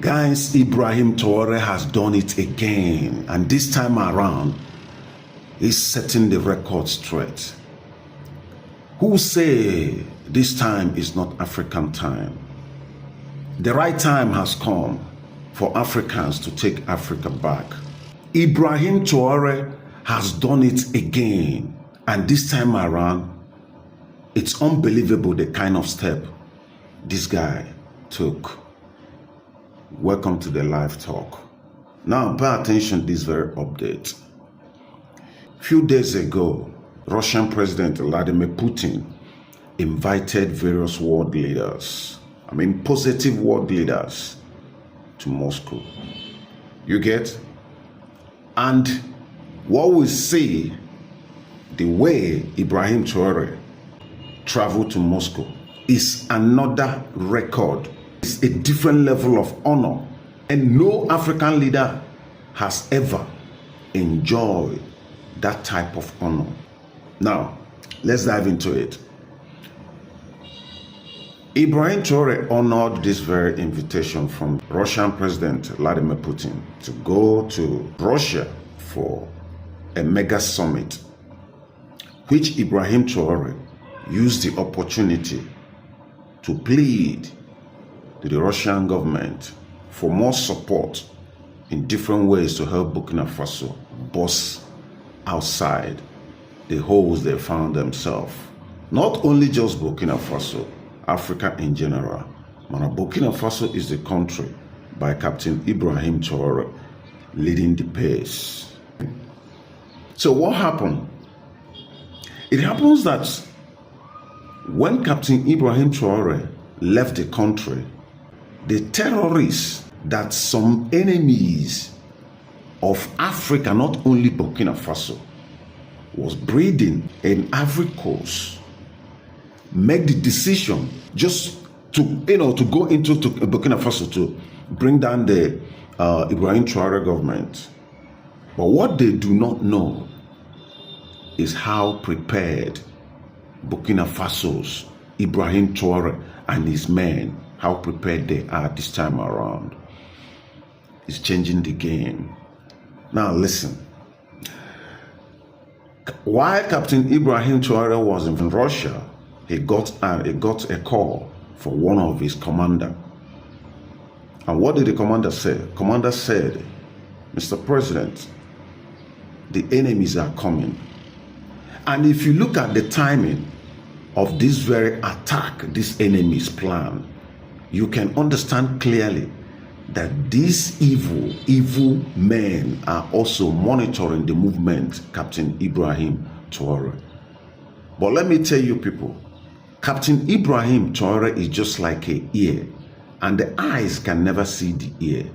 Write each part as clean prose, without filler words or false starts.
Guys, Ibrahim Traore has done it again, and this time around, he's setting the record straight. Who say this time is not African time? The right time has come for Africans to take Africa back. Ibrahim Traore has done it again, and this time around, it's unbelievable the kind of step this guy took. Welcome to the live talk. Now pay attention to this very update. Few days ago, Russian President Vladimir Putin invited various world leaders, positive world leaders, to Moscow. You get? And what we see, the way Ibrahim Traore traveled to Moscow is another record. It's a different level of honor. And no African leader has ever enjoyed that type of honor. Now, let's dive into it. Ibrahim Traore honored this very invitation from Russian President Vladimir Putin to go to Russia for a mega summit, which Ibrahim Traore used the opportunity to plead to the Russian government for more support in different ways to help Burkina Faso bust outside the holes they found themselves. Not only just Burkina Faso, Africa in general. Burkina Faso is the country by Captain Ibrahim Traore leading the pace. So what happened? It happens that when Captain Ibrahim Traore left the country, the terrorists that some enemies of Africa, not only Burkina Faso, was breeding in Ivory Coast, make the decision just to go into Burkina Faso to bring down the Ibrahim Traore government. But what they do not know is how prepared Burkina Faso's Ibrahim Traore and his men, how prepared they are this time around. It's changing the game. Now listen. While Captain Ibrahim Traore was in Russia, he got a call from one of his commander. And what did the commander say? Commander said, Mr. President, the enemies are coming. And if you look at the timing of this very attack, this enemy's plan, you can understand clearly that these evil men are also monitoring the movement, Captain Ibrahim Traore. But let me tell you people, Captain Ibrahim Traore is just like an ear, and the eyes can never see the ear.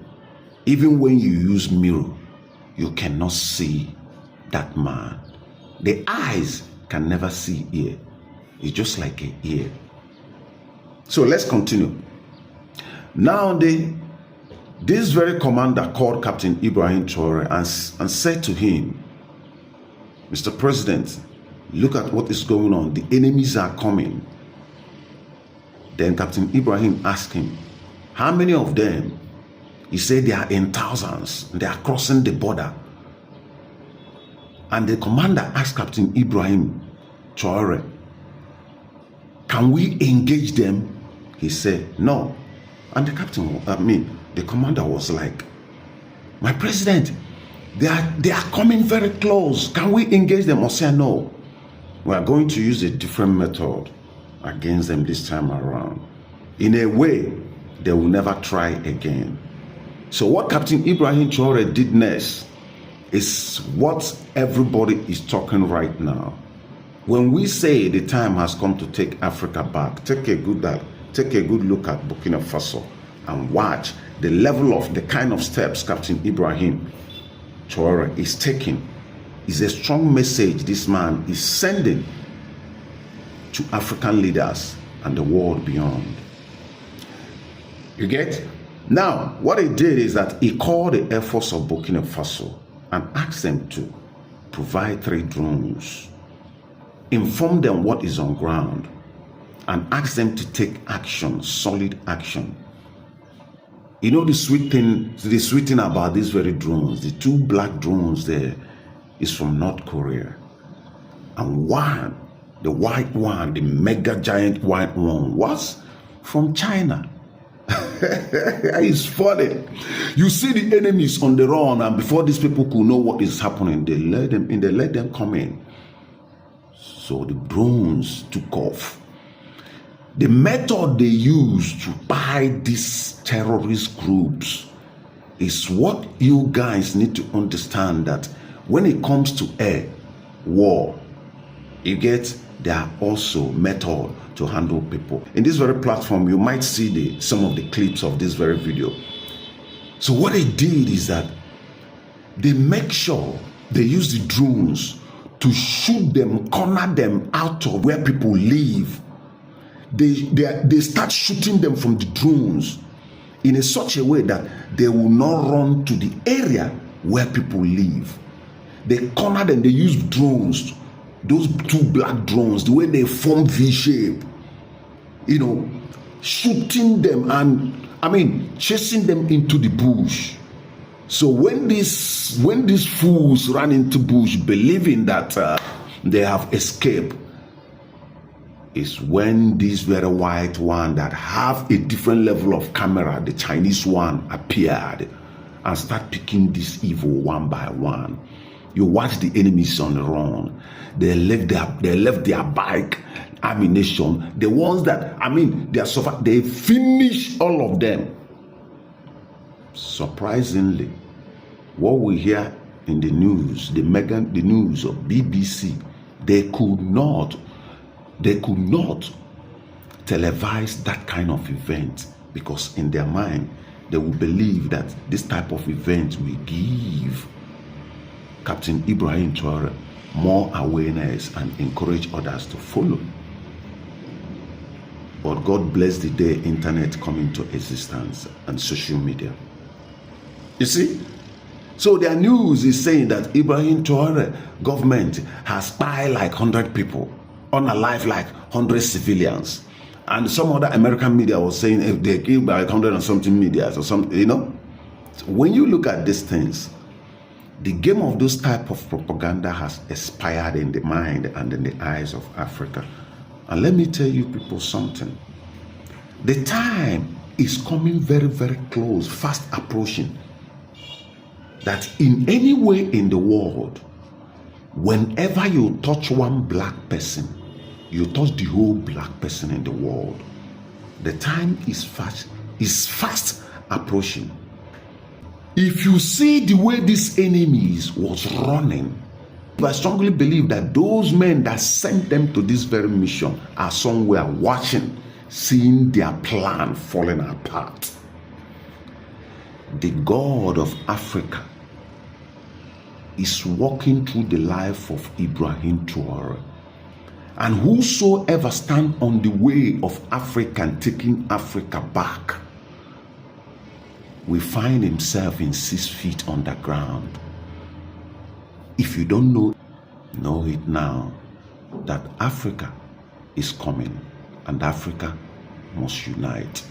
Even when you use mirror, you cannot see that man. The eyes can never see ear. It's just like an ear. So let's continue. Now this very commander called Captain Ibrahim Traore and said to him, Mr. President, look at what is going on. The enemies are coming. Then Captain Ibrahim asked him, how many of them? He said they are in thousands. They are crossing the border. And the commander asked Captain Ibrahim Traore, can we engage them? He said, no. And the commander was like, my president, they are coming very close. Can we engage them? Or say, no, we are going to use a different method against them this time around. In a way, they will never try again. So what Captain Ibrahim Traore did next is what everybody is talking right now. When we say the time has come to take Africa back, take a good look at Burkina Faso and watch the level of the kind of steps Captain Ibrahim Traore is taking. Is a strong message this man is sending to African leaders and the world beyond. You get? Now, what he did is that he called the Air Force of Burkina Faso and asked them to provide 3 drones, inform them what is on ground, and ask them to take action, solid action, You know the sweet thing about these very drones, the 2 black drones there is from North Korea. And one, the white one, the mega giant white one, was from China. It's funny. You see the enemies on the run, and before these people could know what is happening, they let them come in. So the drones took off. The method they use to buy these terrorist groups is what you guys need to understand, that when it comes to air war, you get, there are also methods to handle people. In this very platform, you might see some of the clips of this very video. So what they did is that they make sure they use the drones to shoot them, corner them out of where people live. They start shooting them from the drones in a such a way that they will not run to the area where people live. They corner them, they use drones, those 2 black drones, the way they form V-shape, you know, shooting them and chasing them into the bush. So when these fools run into bush believing that they have escaped, is when this very white one that have a different level of camera, the Chinese one, appeared and start picking this evil one by one. You watch the enemies on the run. They left their bike, ammunition. The ones that, they finish all of them. Surprisingly, what we hear in the news, the news of BBC, they could not televise that kind of event, because in their mind they will believe that this type of event will give Captain Ibrahim Traore more awareness and encourage others to follow. But God bless the day internet come into existence and social media. You see? So their news is saying that Ibrahim Traore government has spied like 100 people, unalive like 100 civilians. And some other American media was saying if they killed by 100 and something medias or something, you know. So when you look at these things, the game of those type of propaganda has expired in the mind and in the eyes of Africa. And let me tell you people something. The time is coming very, very close, fast approaching, that in any way in the world, whenever you touch one black person, you touch the whole black person in the world. The time is fast approaching. If you see the way these enemies was running, I strongly believe that those men that sent them to this very mission are somewhere watching, seeing their plan falling apart. The God of Africa is walking through the life of Ibrahim Traore. And whosoever stand on the way of Africa and taking Africa back will find himself in 6 feet underground. If you don't know it now, that Africa is coming and Africa must unite.